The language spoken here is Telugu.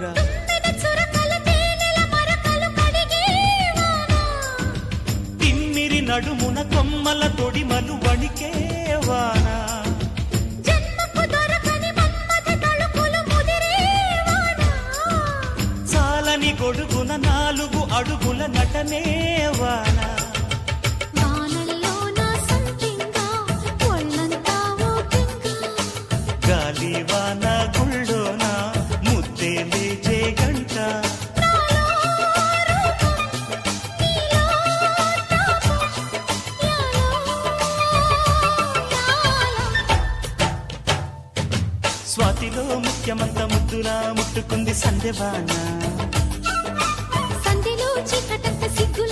గంగా తిమ్మిరి నడుమున కొమ్మల తొడిమలు వణికే వానా చాలని గొడుగున 4 అడుగుల నటనే వానా గాలి వాన గుళ్ళోన ముద్దే లేచే గంట స్వాతిలో ముఖ్యమంత ముద్దులా ముట్టుకుంది సందెవాన సంధిలో చీకటంత సిగ్గు